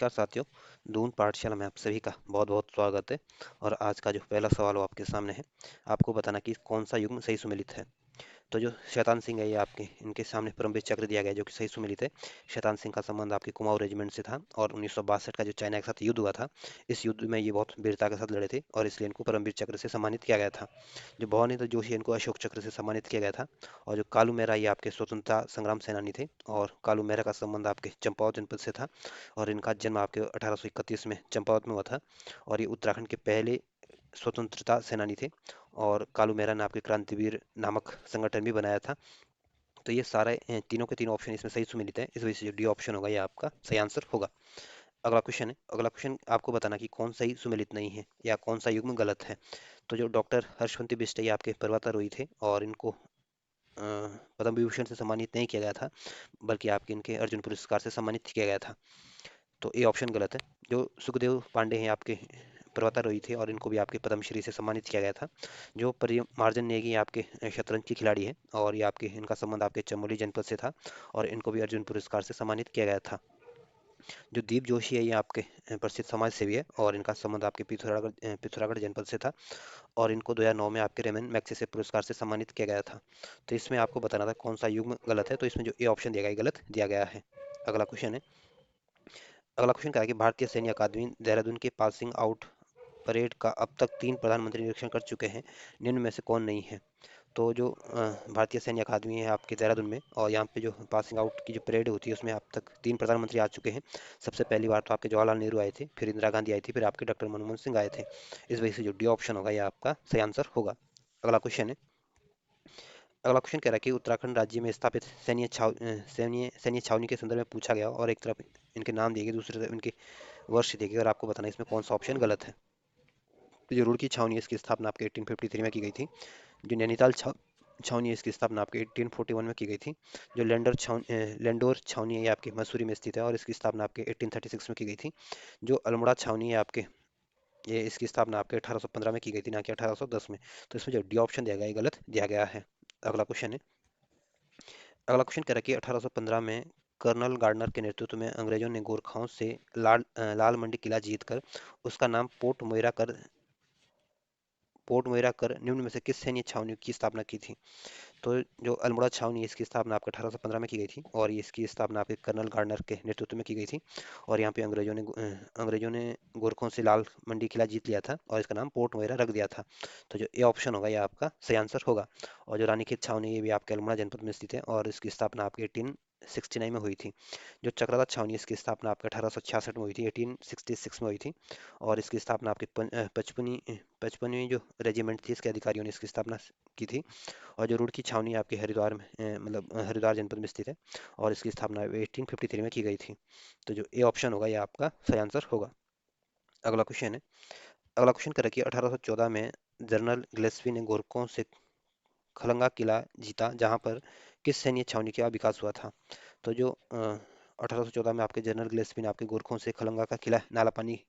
नमस्कार साथियों। दून पाठशाला में आप सभी का बहुत बहुत स्वागत है। और आज का जो पहला सवाल वो आपके सामने है। आपको बताना कि कौन सा युग्म सही सुमेलित है। तो जो शैतान सिंह है ये आपके इनके सामने परमवीर चक्र दिया गया है जो कि सही सुमेलित है। शैतान सिंह का संबंध आपके कुमाऊं रेजिमेंट से था और 1962 का जो चाइना के साथ युद्ध हुआ था, इस युद्ध में ये बहुत वीरता के साथ लड़े थे और इसलिए इनको परमवीर चक्र से सम्मानित किया गया था। जो भवानी जोशी इनको अशोक चक्र से सम्मानित किया गया था। और जो कालू मेहरा ये आपके स्वतंत्रता संग्राम सेनानी थे और कालू मेहरा का संबंध आपके चंपावत जनपद से था। और इनका जन्म आपके 1831 में चंपावत में हुआ था। और ये उत्तराखंड के पहले स्वतंत्रता सेनानी थे। और कालू मेहरा ने आपके क्रांतिवीर नामक संगठन भी बनाया था। तो ये सारे तीनों के तीनों ऑप्शन इसमें सही सुमेलित है, इस वजह से जो डी ऑप्शन होगा ये आपका सही आंसर होगा। अगला क्वेश्चन है। अगला क्वेश्चन आपको बताना कि कौन सही सुमेलित नहीं है या कौन सा युग्म गलत है। तो जो डॉक्टर हर्षवंती बिष्ट ये आपके पर्वतारोही थे और इनको पद्म विभूषण से सम्मानित नहीं किया गया था, बल्कि आपके इनके अर्जुन पुरस्कार से सम्मानित किया गया था। तो ये ऑप्शन गलत है। जो सुखदेव पांडे हैं आपके पर्वतारोही थे और इनको भी आपके पद्मश्री से सम्मानित किया गया था। जो परिमार्जन नेगी आपके शतरंज की खिलाड़ी है और ये आपके इनका संबंध आपके चमोली जनपद से था और इनको भी अर्जुन पुरस्कार से सम्मानित किया गया था। जो दीप जोशी है ये आपके प्रसिद्ध समाज सेवी है और इनका संबंध आपके पिथौरागढ़ जनपद से था और इनको 2009 में आपके रेमन मैग्सेसे पुरस्कार से सम्मानित किया गया था। तो इसमें आपको बताना था कौन सा युग्म गलत है, तो इसमें जो ए ऑप्शन दिया गया है गलत दिया गया है। अगला क्वेश्चन है। अगला क्वेश्चन क्या है कि भारतीय सैन्य अकादमी देहरादून के पासिंग आउट परेड का अब तक 3 प्रधानमंत्री निरीक्षण कर चुके हैं, निम्न में से कौन नहीं है। तो जो भारतीय सैन्य अकादमी है आपके देहरादून में और यहाँ पे जो पासिंग आउट की जो परेड होती है उसमें अब तक 3 प्रधानमंत्री आ चुके हैं। सबसे पहली बार तो आपके जवाहरलाल नेहरू आए थे, फिर इंदिरा गांधी आई थी, फिर आपके डॉक्टर मनमोहन सिंह आए थे। इस वजह से जो डी ऑप्शन होगा ये आपका सही आंसर होगा। अगला क्वेश्चन है। अगला क्वेश्चन कह रहा है कि उत्तराखंड राज्य में स्थापित सैन्य छावनी के संदर्भ में पूछा गया और एक तरफ इनके नाम दिए गए, दूसरी तरफ इनके वर्ष दिए गए और आपको बताना है इसमें कौन सा ऑप्शन गलत है। तो जो रुड़की छावनी है इसकी स्थापना आपके 1853 में की गई थी। जो नैनीताल छावनी है इसकी स्थापना आपके 1841 में की गई थी। जो लैंडोर छावनी है ये आपके मसूरी में स्थित है और इसकी स्थापना आपके 1836 में की गई थी। जो अल्मोड़ा छावनी है आपके ये इसकी स्थापना आपके 1815 में की गई थी, ना कि 1810 में। तो इसमें जो डी ऑप्शन दिया गया है गलत दिया गया है। अगला क्वेश्चन है। अगला क्वेश्चन कह रहा है कि 1815 में कर्नल गार्डनर के नेतृत्व में अंग्रेजों ने गोरखाओं से लाल मंडी किला जीतकर उसका नाम पोर्ट मोएरा कर निम्न में से किस सैन्य छावनी की स्थापना की थी। तो जो अल्मोड़ा छावनी है इसकी स्थापना आपके 1815 में की गई थी और ये इसकी स्थापना आपके कर्नल गार्डनर के नेतृत्व में की गई थी। और यहाँ पे अंग्रेजों ने गोरखों से लाल मंडी किला जीत लिया था और इसका नाम पोर्ट मोएरा रख दिया था। तो जो ए ऑप्शन होगा ये आपका सही आंसर होगा। और जो रानीखेत छावनी ये भी आपके अल्मोड़ा जनपद में स्थित है और इसकी स्थापना आपके 1869 में हुई थी। जो चक्ररात छावनी इसकी स्थापना आपके 1866 में हुई थी, 1866 में हुई थी। और इसकी स्थापना आपके पचपनवीं जो रेजिमेंट थी इसके अधिकारियों ने इसकी स्थापना की थी। और जो रुड़की छावनी आपके हरिद्वार में हरिद्वार जनपद में स्थित है और इसकी स्थापना 1853 में की गई थी। तो जो ए ऑप्शन होगा ये आपका सही आंसर होगा। अगला क्वेश्चन है। अगला क्वेश्चन करें कि 1814 में जनरल ग्लेस्पी ने गोरखों से खलंगा किला जीता, जहां पर किस सैन्य छावनी का विकास हुआ था। तो जो 1814 में आपके जनरल ग्लेस्पी ने आपके गोरखों से खलंगा का किला नालापानी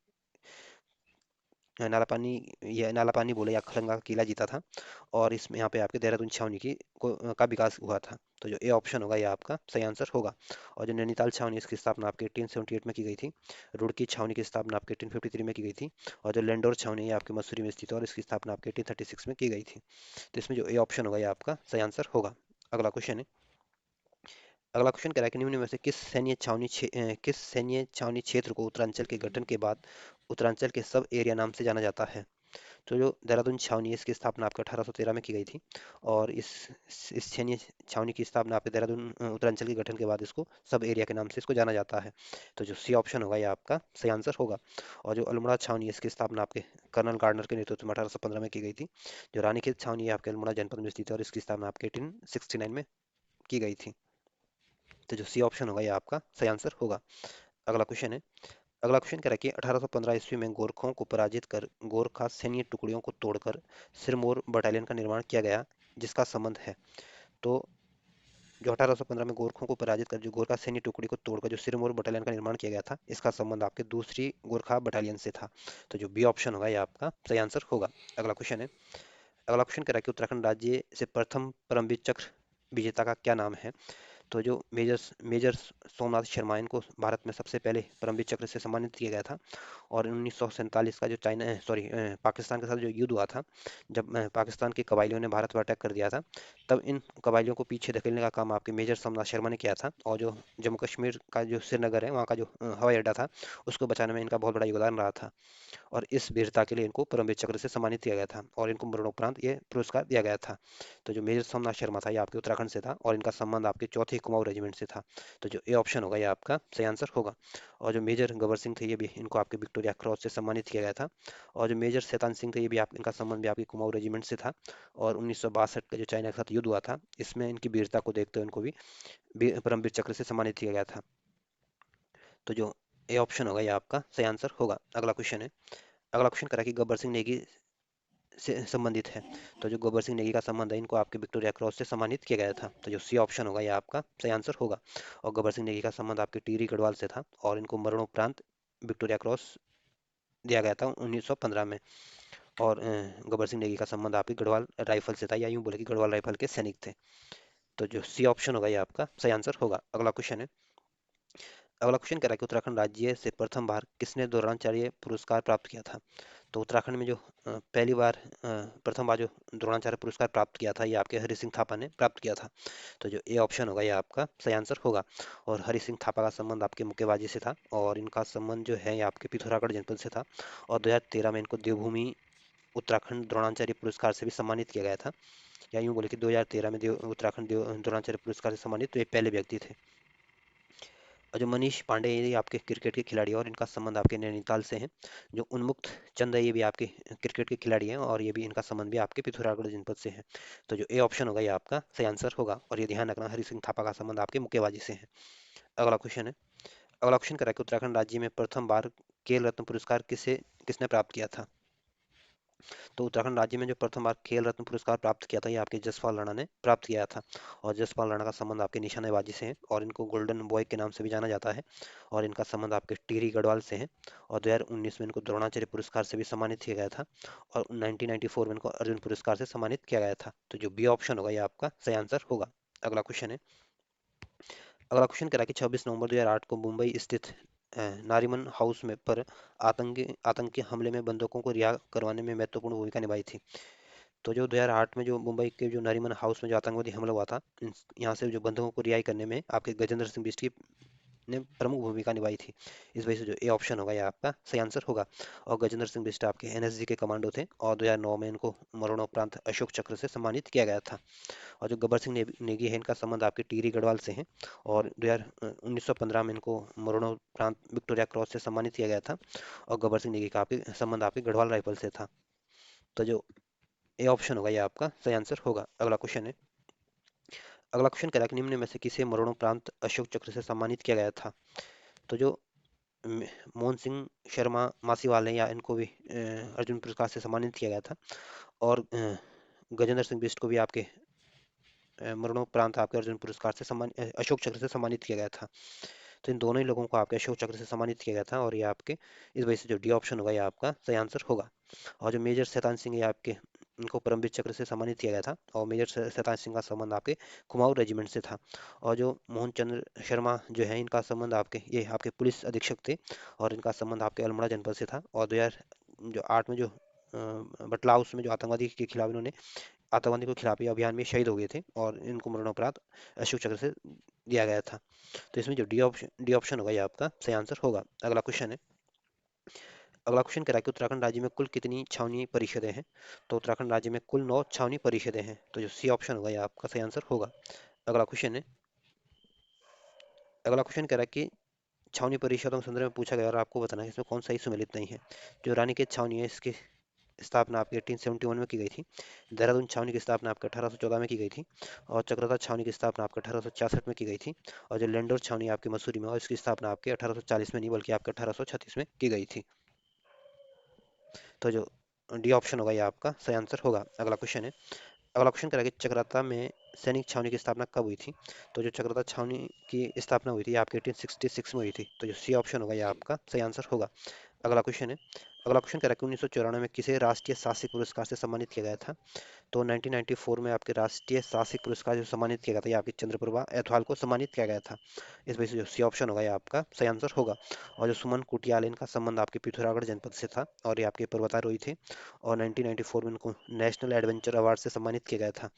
नालापानी बोले या खलंगा का किला जीता था। और इसमें यहाँ पे आपके देहरादून छावनी का विकास हुआ था। तो जो ए ऑप्शन होगा ये आपका सही आंसर होगा। और जो नैनीताल छावनी इसकी स्थापना आपके 1878 में की गई थी। रुड़की छावनी की स्थापना आपके 1853 में की गई थी। और जो लैंडोर छावनी है आपके मसूरी में स्थित है और इसकी स्थापना आपके 1836 में की गई थी। तो इसमें जो ए ऑप्शन होगा ये आपका सही आंसर होगा। अगला क्वेश्चन है। अगला क्वेश्चन कह रहा है कि निम्न में से किस सैन्य छावनी क्षेत्र को उत्तरांचल के गठन के बाद उत्तरांचल के सब एरिया नाम से जाना जाता है। तो जो देहरादून छावनी है इसकी स्थापना आपके 1813 में की गई थी। और इस सैन्य छावनी की स्थापना आपके देहरादून उत्तरांचल के गठन के बाद इसको सब एरिया के नाम से इसको जाना जाता है। तो जो सी ऑप्शन होगा ये आपका सही आंसर होगा। और जो अल्मोड़ा छावनी है इसकी स्थापना आपके कर्नल गार्डनर के नेतृत्व में 1815 में की गई थी। जो रानीखेत छावनी है आपके अल्मोड़ा जनपद में स्थित है और इसकी स्थापना आपके 1869 में की गई थी। तो जो सी ऑप्शन होगा ये आपका सही आंसर होगा। अगला क्वेश्चन है। अगला क्वेश्चन कह रहा है कि 1815 ईस्वी में गोरखों को पराजित कर गोरखा सैन्य टुकड़ियों को तोड़कर सिरमौर बटालियन का निर्माण किया गया, जिसका संबंध है। तो जो 1815 में गोरखों को पराजित कर जो गोरखा सैन्य टुकड़ी को तोड़कर जो सिरमौर बटालियन का निर्माण किया गया था, इसका संबंध आपके दूसरी गोरखा बटालियन से था। तो जो बी ऑप्शन होगा ये आपका सही आंसर होगा। अगला क्वेश्चन है। अगला क्वेश्चन कह रहा है कि उत्तराखंड राज्य से प्रथम परमवीर चक्र विजेता का क्या नाम है। तो जो मेजर मेजर सोमनाथ शर्मा, इनको भारत में सबसे पहले परमवीर चक्र से सम्मानित किया गया था। और 1947 का जो पाकिस्तान के साथ जो युद्ध हुआ था, जब पाकिस्तान के कबाइलियों ने भारत पर अटैक कर दिया था, तब इन कबाइलियों को पीछे धकेलने का काम आपके मेजर सोमनाथ शर्मा ने किया था। और जो जम्मू कश्मीर का जो श्रीनगर है, वहाँ का जो हवाई अड्डा था, उसको बचाने में इनका बहुत बड़ा योगदान रहा था। और इस वीरता के लिए इनको परमवीर चक्र से सम्मानित किया गया था और इनको मरणोपरांत ये पुरस्कार दिया गया था। तो जो मेजर सोमनाथ शर्मा था, ये आपके उत्तराखंड से था और इनका संबंध आपके चौथे कुमाऊं रेजिमेंट से था। तो जो ए ऑप्शन होगा, ये आपका सही आंसर होगा। और जो मेजर गबर सिंह थे, ये भी इनको आपके विक्टोरिया क्रॉस से सम्मानित किया गया था। और जो मेजर शैतान सिंह थे, ये भी आप इनका संबंध भी आपके कुमाऊं रेजिमेंट से था। और 1962 का जो चाइना के साथ युद्ध हुआ था, इसमें इनकी वीरता को देखते हुए इनको भी परमवीर चक्र से सम्मानित किया गया था। तो जो ए ऑप्शन होगा, ये आपका सही आंसर होगा। अगला क्वेश्चन है। अगला क्वेश्चन करा कि गब्बर सिंह नेगी से संबंधित है। तो जो गब्बर सिंह नेगी का संबंध है, इनको आपके विक्टोरिया क्रॉस से सम्मानित किया गया था। तो जो सी ऑप्शन होगा, ये आपका सही आंसर होगा। और गब्बर सिंह नेगी का संबंध आपके टिहरी गढ़वाल से था और इनको मरणोपरांत विक्टोरिया क्रॉस दिया गया था 1915 में। और गब्बर सिंह नेगी का संबंध आपके गढ़वाल राइफल से था, या यूं बोले कि गढ़वाल राइफल के सैनिक थे। तो जो सी ऑप्शन होगा, ये आपका सही आंसर होगा। अगला क्वेश्चन है। अगला क्वेश्चन कह रहा है कि उत्तराखंड राज्य से प्रथम बार किसने द्रोणाचार्य पुरस्कार प्राप्त किया था। तो उत्तराखंड में जो पहली बार प्रथम बार जो द्रोणाचार्य पुरस्कार प्राप्त किया था, ये आपके हरि सिंह थापा ने प्राप्त किया था। तो जो ए ऑप्शन होगा, ये आपका सही आंसर होगा। और हरि सिंह थापा का संबंध आपके मुक्केबाजी से था और इनका संबंध जो है, ये आपके पिथौरागढ़ जनपद से था। और 2013 में इनको देवभूमि उत्तराखंड द्रोणाचार्य पुरस्कार से भी सम्मानित किया गया था। या यूं बोले कि 2013 में उत्तराखंड द्रोणाचार्य पुरस्कार से सम्मानित तो ये पहले व्यक्ति थे। और जो मनीष पांडे, ये आपके क्रिकेट के खिलाड़ी हैं और इनका संबंध आपके नैनीताल से है। जो उन्मुक्त चंद है, ये भी आपके क्रिकेट के खिलाड़ी हैं और ये भी इनका संबंध भी आपके पिथौरागढ़ जनपद से है। तो जो ए ऑप्शन होगा, ये आपका सही आंसर होगा। और ये ध्यान रखना, हरि सिंह थापा का संबंध आपके मुक्केबाजी से है। अगला क्वेश्चन है। अगला क्वेश्चन करा कि उत्तराखंड राज्य में प्रथम बार खेल रत्न पुरस्कार किसने प्राप्त किया था। तो उत्तराखंड राज्य में जो प्रथम बार खेल रत्न पुरस्कार प्राप्त किया था, ये आपके जसपाल राणा ने प्राप्त किया था। और जसपाल राणा का संबंध आपके निशानेबाजी से है और इनको गोल्डन बॉय के नाम से भी जाना जाता है। और इनका संबंध आपके टिहरी गढ़वाल से है। और 2019 में इनको द्रोणाचार्य पुरस्कार से भी सम्मानित किया गया था। और 1994 में इनको अर्जुन पुरस्कार से सम्मानित किया गया था। तो जो बी ऑप्शन होगा, ये आपका सही आंसर होगा। अगला क्वेश्चन है। अगला क्वेश्चन कह रहा है कि 26 नवंबर 2008 को मुंबई स्थित नारीमन हाउस में पर आतंकी हमले में बंधकों को रिहा करवाने में महत्वपूर्ण भूमिका निभाई थी। तो जो 2008 में जो मुंबई के जो नरीमन हाउस में जो आतंकवादी हमला हुआ था, यहाँ से जो बंधकों को रिहाई करने में आपके गजेंद्र सिंह बिष्ट की ने प्रमुख भूमिका निभाई थी। इस वजह से जो ए ऑप्शन होगा, ये आपका सही आंसर होगा। और गजेंद्र सिंह बिष्ट आपके एनएसजी के कमांडो थे और 2009 में इनको मरणोपरांत अशोक चक्र से सम्मानित किया गया था। और जो गब्बर सिंह नेगी है, इनका संबंध आपके टिहरी गढ़वाल से है। और 1915 में इनको मरणोपरांत विक्टोरिया क्रॉस से सम्मानित किया गया था। और गब्बर सिंह नेगी का आपके संबंध आपके गढ़वाल राइफल से था। तो जो ए ऑप्शन होगा, ये आपका सही आंसर होगा। अगला क्वेश्चन है। अगला क्वेश्चन कह रहा है कि निम्न में से किसे मरणोपरांत अशोक चक्र से सम्मानित किया गया था। तो जो म- मोहन सिंह शर्मा मासीवाल हैं, या इनको भी अर्जुन पुरस्कार से सम्मानित किया गया था। और गजेंद्र सिंह बिष्ट को भी आपके मरणोपरांत आपके अर्जुन पुरस्कार से अशोक चक्र से सम्मानित किया गया था। तो इन दोनों ही लोगों को आपके अशोक चक्र से सम्मानित किया गया था और ये आपके इस वजह से जो डी ऑप्शन होगा, ये आपका सही आंसर होगा। और जो मेजर शैतान सिंह, ये आपके इनको परमवीर चक्र से सम्मानित किया गया था। और मेजर शैतान सिंह का संबंध आपके कुमाऊं रेजिमेंट से था। और जो मोहन चंद्र शर्मा जो है, इनका संबंध आपके पुलिस अधीक्षक थे और इनका संबंध आपके अल्मोड़ा जनपद से था। और 2008 में जो बटला हाउस में जो आतंकवादी के खिलाफ इन्होंने आतंकवादी के खिलाफ ये अभियान में शहीद हो गए थे और इनको मरणोपरांत अशोक चक्र से दिया गया था। तो इसमें जो डी ऑप्शन होगा, ये आपका सही आंसर होगा। अगला क्वेश्चन है। अगला क्वेश्चन कह रहा है कि उत्तराखंड राज्य में कुल कितनी छावनी परिषदें हैं। तो उत्तराखंड राज्य में कुल 9 छावनी परिषदें हैं। तो जो सी ऑप्शन होगा, ये आपका सही आंसर होगा। अगला क्वेश्चन है। अगला क्वेश्चन कह रहा है कि छावनी परिषदों के संदर्भ में पूछा गया और आपको बताना है इसमें कौन सा ही सुमेलित नहीं है। जो रानीखेत छावनी है, इसकी स्थापना आपकी 1871 में की गई थी। देहरादून छावनी की स्थापना आपके 1814 में की गई थी। और चक्रता छावनी की स्थापना आपके 1866 में की गई थी। और जो लेंडोर छावनी आपकी मसूरी में, और इसकी स्थापना आपके 1840 में नहीं बल्कि आपके 1836 में की गई थी। तो जो डी ऑप्शन होगा, ये आपका सही आंसर होगा। अगला क्वेश्चन है। अगला क्वेश्चन करेगा कि चक्राता में सैनिक छावनी की स्थापना कब हुई थी। तो जो चक्राता छावनी की स्थापना हुई थी, ये आपके 1866 में हुई थी। तो जो सी ऑप्शन होगा, ये आपका सही आंसर होगा। अगला क्वेश्चन है। अगला क्वेश्चन कह रहा है कि 1994 में किसे राष्ट्रीय साहसिक पुरस्कार से सम्मानित किया गया था। तो 1994 में आपके राष्ट्रीय साहसिक पुरस्कार जो सम्मानित किया गया था, ये आपकी चंद्रप्रभा ऐथवाल को सम्मानित किया गया था। इस वजह से जो सी ऑप्शन होगा ये आपका सही आंसर होगा। और जो सुमन कुटियाल, इनका संबंध आपके पिथौरागढ़ जनपद से था और ये आपके पर्वतारोही थे। और 1994 में इनको नेशनल एडवेंचर अवार्ड से सम्मानित किया गया था।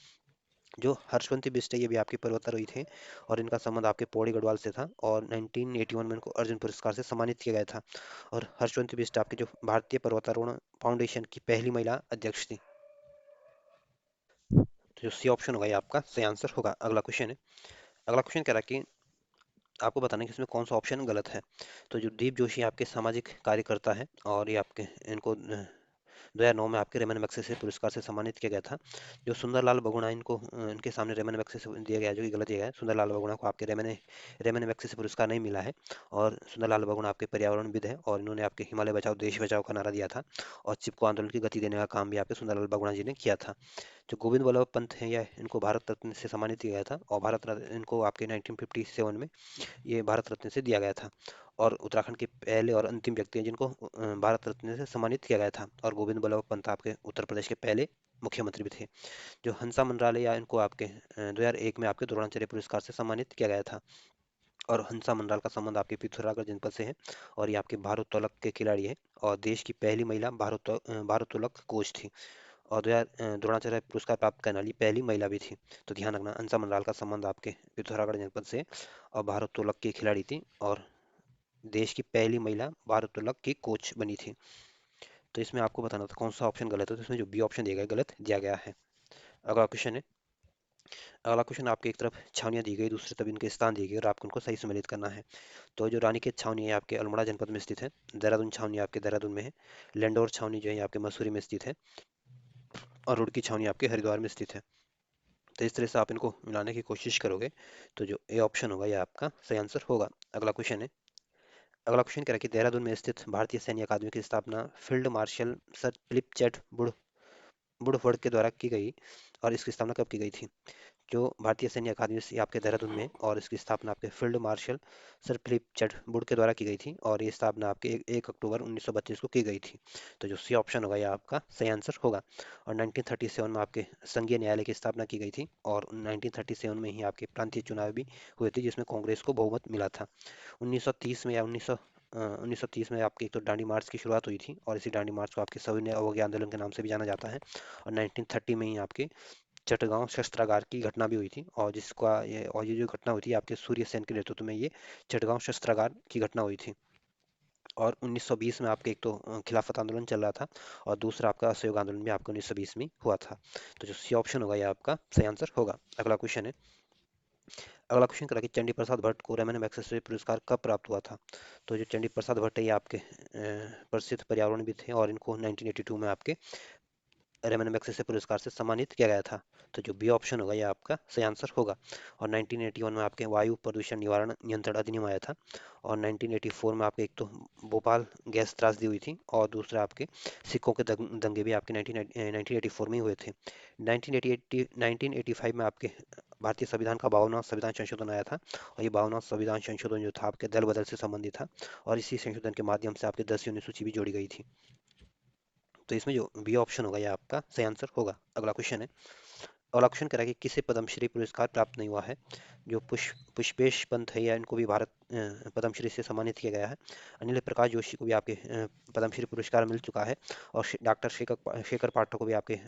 जो हर्षवंती बिष्ट है, ये भी आपके पर्वतारोही थे और इनका संबंध आपके पौड़ी गढ़वाल से था। और 1981 में इनको अर्जुन पुरस्कार से सम्मानित किया गया था। और हर्षवंती बिष्ट आपके जो भारतीय पर्वतारोहण फाउंडेशन की पहली महिला अध्यक्ष थी। तो जो सी ऑप्शन होगा ये आपका सही आंसर होगा। अगला क्वेश्चन है। अगला क्वेश्चन कह रहा है कि आपको बताना है कि इसमें कौन सा ऑप्शन गलत है। तो जो दीप जोशी आपके सामाजिक कार्यकर्ता है और ये आपके इनको 2009 में आपके रेमन मैग्सेसे पुरस्कार से सम्मानित किया गया था। जो सुंदरलाल बहुगुणा, इनको इनके सामने रेमन मैग्सेसे दिया गया है, जो कि गलत दिया गया है। सुंदरलाल बहुगुणा को आपके रेमन रेमन मैग्सेसे पुरस्कार नहीं मिला है। और सुंदरलाल बहुगुणा आपके पर्यावरणविद है और इन्होंने आपके हिमालय बचाओ देश बचाओ का नारा दिया था। और चिपको आंदोलन की गति देने का काम भी आपके सुंदरलाल बहुगुणा जी ने किया था। जो गोविंद वल्लभ पंत है, या इनको भारत रत्न से सम्मानित किया गया था। और भारत रत्न इनको आपके 1957 में ये भारत रत्न से दिया गया था। और उत्तराखंड के पहले और अंतिम व्यक्ति हैं जिनको भारत रत्न से सम्मानित किया गया था। और गोविंद बल्लभ पंत आपके उत्तर प्रदेश के पहले मुख्यमंत्री भी थे। जो हंसा मंडराले, या इनको आपके 2001 में आपके द्रोणाचार्य पुरस्कार से सम्मानित किया गया था। और हंसा मंडराल का संबंध आपके पिथौरागढ़ जनपद से है और ये आपके भारोत्तोलक के खिलाड़ी है। और देश की पहली महिला भारोत्तोलक कोच थी। और 2000 द्रोणाचार्य पुरस्कार प्राप्त करने वाली पहली महिला भी थी। तो ध्यान रखना, हंसा मंडराल का संबंध आपके पिथौरागढ़ जनपद से और भारोत्तोलक की खिलाड़ी थी और देश की पहली महिला भारोत्तोलक की कोच बनी थी। तो इसमें आपको बताना था कौन सा ऑप्शन गलत है। तो इसमें जो बी ऑप्शन दिया गया गलत दिया गया है। अगला क्वेश्चन है। अगला क्वेश्चन आपके एक तरफ छावनियां दी गई, दूसरी तरफ इनके स्थान दिए गए और आपको उनको सही सम्मिलित करना है। तो जो रानीखेत छावनी है आपके अल्मोड़ा जनपद में स्थित है। देहरादून छावनी आपके देहरादून में है। लैंडोर छावनी जो है आपके मसूरी में स्थित है। और रुड़की छावनी आपके हरिद्वार में स्थित है। तो इस तरह से आप इनको मिलाने की कोशिश करोगे तो जो ए ऑप्शन होगा यह आपका सही आंसर होगा। अगला क्वेश्चन है। अगला क्वेश्चन कह रहा है कि देहरादून में स्थित भारतीय सैन्य अकादमी की स्थापना फील्ड मार्शल सर फिलिप चैट वुडफोर्ड के द्वारा की गई और इसकी स्थापना कब की गई थी। जो भारतीय सैन्य अकादमी से आपके देहरादून में है और इसकी स्थापना आपके field marshal sir Philip Chetwode के द्वारा की गई थी और ये स्थापना आपके 1 अक्टूबर 1932 को की गई थी। तो जो सी ऑप्शन होगा यह आपका सही आंसर होगा। और 1937 में आपके संघीय न्यायालय की स्थापना की गई थी और 1937 में ही आपके प्रांतीय चुनाव भी हुए थे जिसमें कांग्रेस को बहुमत मिला था। 1930 में या 1930 में आपके एक तो दांडी मार्च की शुरुआत हुई थी और इसी दांडी मार्च को आपके सविनय अवज्ञा आंदोलन के नाम से भी जाना जाता है। और 1930 में ही आपके चटगांव शस्त्रागार की घटना भी हुई थी और ये जो घटना हुई थी आपके सूर्य सेन के नेतृत्व में, ये चटगांव शस्त्रागार की घटना हुई थी। और 1920 में आपके एक तो खिलाफत आंदोलन चल रहा था और दूसरा आपका असहयोग आंदोलन भी आपको 1920 में हुआ था। तो जो सी ऑप्शन होगा ये आपका सही आंसर होगा। अगला क्वेश्चन है। अगला क्वेश्चन करा कि चंडी प्रसाद भट्ट को रमन मैग्सेसे पुरस्कार कब प्राप्त हुआ था। तो जो चंडी प्रसाद भट्ट है ये आपके प्रसिद्ध पर्यावरणविद थे और इनको 1982 में आपके रेमन मैग्सेसे पुरस्कार से सम्मानित किया गया था। तो जो बी ऑप्शन होगा ये आपका सही आंसर होगा। और 1981 में आपके वायु प्रदूषण निवारण नियंत्रण अधिनियम आया था। और 1984 में आपके एक तो भोपाल गैस त्रासदी हुई थी और दूसरा आपके सिखों के दंगे भी आपके 1984 में ही हुए थे। 1985 में आपके भारतीय संविधान का 52वां संविधान संशोधन आया था और ये 52वां संविधान संशोधन जो था आपके दल बदल से संबंधित था और इसी संशोधन के माध्यम से आपके 10 यूनिट सूची भी जोड़ी गई थी। तो इसमें जो बी ऑप्शन होगा ये आपका सही आंसर होगा। अगला क्वेश्चन है। अगला क्वेश्चन कह रहा है कि किसे पद्मश्री पुरस्कार प्राप्त नहीं हुआ है। जो पुष्पेश पंत है या इनको भी भारत पद्मश्री से सम्मानित किया गया है। अनिल प्रकाश जोशी को भी आपके पद्मश्री पुरस्कार मिल चुका है। और डॉक्टर शेखर शेखर पाठक को भी आपके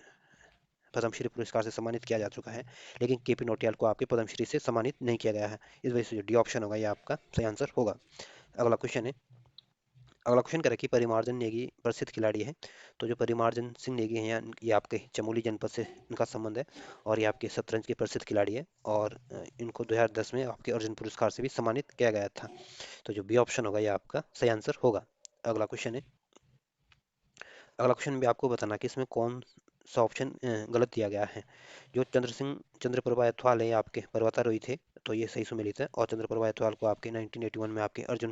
पद्मश्री पुरस्कार से सम्मानित किया जा चुका है। लेकिन केपी नौटियाल को आपके पद्मश्री से सम्मानित नहीं किया गया है। इस वजह से जो डी ऑप्शन होगा ये आपका सही आंसर होगा। अगला क्वेश्चन है। अगला क्वेश्चन करें कि परिमार्जन नेगी प्रसिद्ध खिलाड़ी है। तो जो परिमार्जन सिंह नेगी हैं ये आपके चमोली जनपद से इनका संबंध है और ये आपके शतरंज के प्रसिद्ध खिलाड़ी है। और इनको 2010 में आपके अर्जुन पुरस्कार से भी सम्मानित किया गया था। तो जो बी ऑप्शन होगा ये आपका सही आंसर होगा। अगला क्वेश्चन है। अगला क्वेश्चन भी आपको बताना कि इसमें कौन सा ऑप्शन गलत दिया गया है। जो चंद्रप्रभा अथवाल है ये आपके पर्वतारोही थे। तो ये सही सुमेलित है और चंद्रप्रभा अथवाल को आपके 1981 में आपके अर्जुन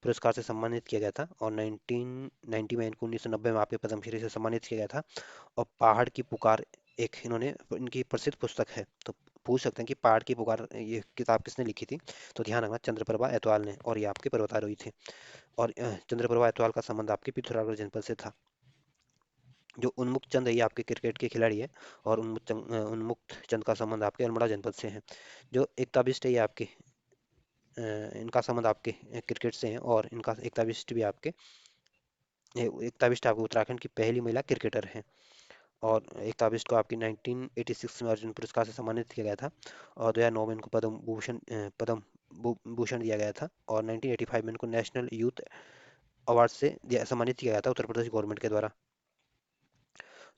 पुरस्कार से सम्मानित किया गया था और 1990 में इनको 1990 में आपके पद्मश्री से सम्मानित किया गया था। और पहाड़ की पुकार एक इन्होंने इनकी प्रसिद्ध पुस्तक है। तो पूछ सकते हैं कि पहाड़ की पुकार ये किताब किसने लिखी थी। तो ध्यान रखना, चंद्रप्रभा अतवाल ने और ये आपके पर्वतारोही थे। और चंद्रप्रभा अतवाल का संबंध आपके पिथौरागढ़ जनपद से था। जो उन्मुक्त चंद है ये आपके क्रिकेट के खिलाड़ी है, और उन्मुक्त चंद का संबंध आपके अल्मोड़ा जनपद से है। जो एकता बिष्ट है ये आपके इनका संबंध आपके क्रिकेट से है, और इनका एकता बिष्ट भी आपके एकता बिष्ट आपके उत्तराखंड की पहली महिला क्रिकेटर है। और एकता बिष्ट को आपकी 1986 में अर्जुन पुरस्कार से सम्मानित किया गया था, और 2009 में इनको पद्म भूषण दिया गया था, और 1985 में इनको नेशनल यूथ अवार्ड से सम्मानित किया गया था उत्तर प्रदेश गवर्नमेंट के द्वारा।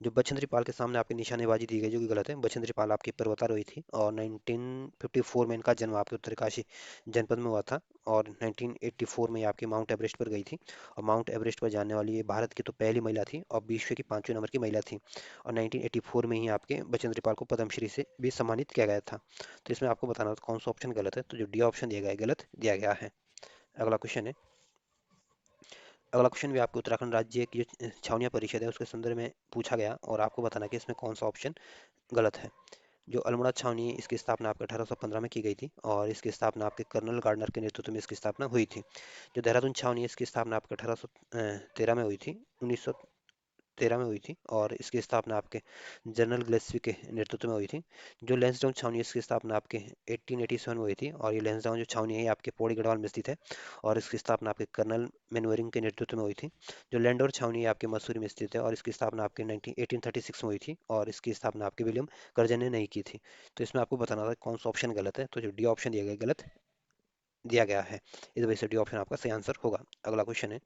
जो बछेंद्री पाल के सामने आपकी निशानेबाजी दी गई जो कि गलत है। बछेंद्री पाल आपकी पर्वतारोही थी, और 1954 में इनका जन्म आपके उत्तरकाशी जनपद में हुआ था, और 1984 में ये आपकी माउंट एवरेस्ट पर गई थी। और माउंट एवरेस्ट पर जाने वाली ये भारत की तो पहली महिला थी, और विश्व की 5वें नंबर की महिला थी। और 1984 में ही आपके बछेंद्री पाल को पद्मश्री से भी सम्मानित किया गया था। तो इसमें आपको बताना था कौन सा ऑप्शन गलत है, तो जो डी ऑप्शन दिया गया है गलत दिया गया है। अगला क्वेश्चन है। अगला क्वेश्चन भी आपके उत्तराखंड राज्य की जो छावनिया परिषद है उसके संदर्भ में पूछा गया, और आपको बताना कि इसमें कौन सा ऑप्शन गलत है। जो अल्मोड़ा छावनी है इसकी स्थापना आपके 1815 में की गई थी, और इसकी स्थापना आपके कर्नल गार्डनर के नेतृत्व में इसकी स्थापना हुई थी। जो देहरादून छावनी है इसकी स्थापना आपके 1813 में हुई थी, 1913 में हुई थी, और इसकी स्थापना आपके जनरल ग्लेस्वी के नेतृत्व में हुई थी। जो लैंसडाउन छावनी है इसकी स्थापना आपके 1887 में हुई थी, और ये लैंसडाउन जो छावनी है ये आपके पौड़ी गढ़वाल में स्थित है, और इसकी स्थापना आपके कर्नल मैनवेरिंग के नेतृत्व में हुई थी। जो लैंडोर छावनी है आपके मसूरी में स्थित है, और इसकी स्थापना आपके 1836 में हुई थी, और इसकी स्थापना आपके विलियम कर्जन ने नहीं की थी। तो इसमें आपको बताना था कौन सा ऑप्शन गलत है, तो जो डी ऑप्शन दिया गया गलत दिया गया है। इस वजह से डी ऑप्शन आपका सही आंसर होगा। अगला क्वेश्चन है।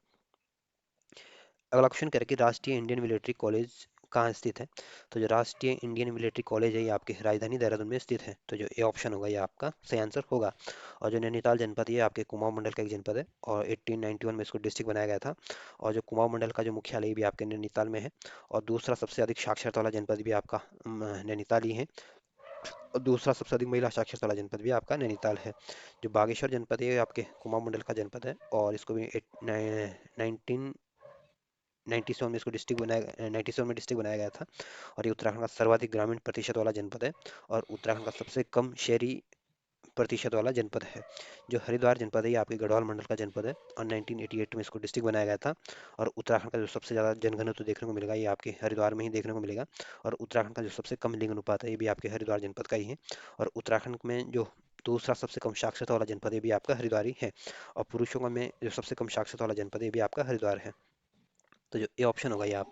अगला क्वेश्चन करें कि राष्ट्रीय इंडियन मिलिट्री कॉलेज कहाँ स्थित है। तो जो राष्ट्रीय इंडियन मिलिट्री कॉलेज है ये आपके राजधानी देहरादून में स्थित है, तो जो ए ऑप्शन होगा ये आपका सही आंसर होगा। और जो नैनीताल जनपद है ये आपके कुमाऊं मंडल का एक जनपद है, और 1891 में इसको डिस्ट्रिक्ट बनाया गया था। और जो कुमाऊं मंडल का जो मुख्यालय भी आपके नैनीताल में है, और दूसरा सबसे अधिक साक्षरता वाला जनपद भी आपका नैनीताल ही है, और दूसरा सबसे अधिक महिला साक्षरता वाला जनपद भी आपका नैनीताल है। जो बागेश्वर जनपद है ये आपके कुमाऊं मंडल का जनपद है, और इसको भी 97 में इसको डिस्ट्रिक्ट बनाया 97 में डिस्ट्रिक्ट बनाया गया था। और ये उत्तराखंड का सर्वाधिक ग्रामीण प्रतिशत वाला जनपद है, और उत्तराखंड का सबसे कम शहरी प्रतिशत वाला जनपद है। जो हरिद्वार जनपद है ये आपके गढ़वाल मंडल का जनपद है, और 1988 में इसको डिस्ट्रिक्ट बनाया गया था। और उत्तराखंड का जो सबसे ज़्यादा जनघनत्व देखने को मिलेगा ये आपके हरिद्वार में ही देखने को मिलेगा। और उत्तराखंड का जो सबसे कम लिंग अनुपात है ये भी आपके हरिद्वार जनपद का ही है। और उत्तराखंड में जो दूसरा सबसे कम साक्षरता वाला जनपद है ये भी आपका हरिद्वार ही है। और पुरुषों में जो सबसे कम साक्षरता वाला जनपद है ये भी आपका हरिद्वार है। तो जो ए ऑप्शन होगा ये आप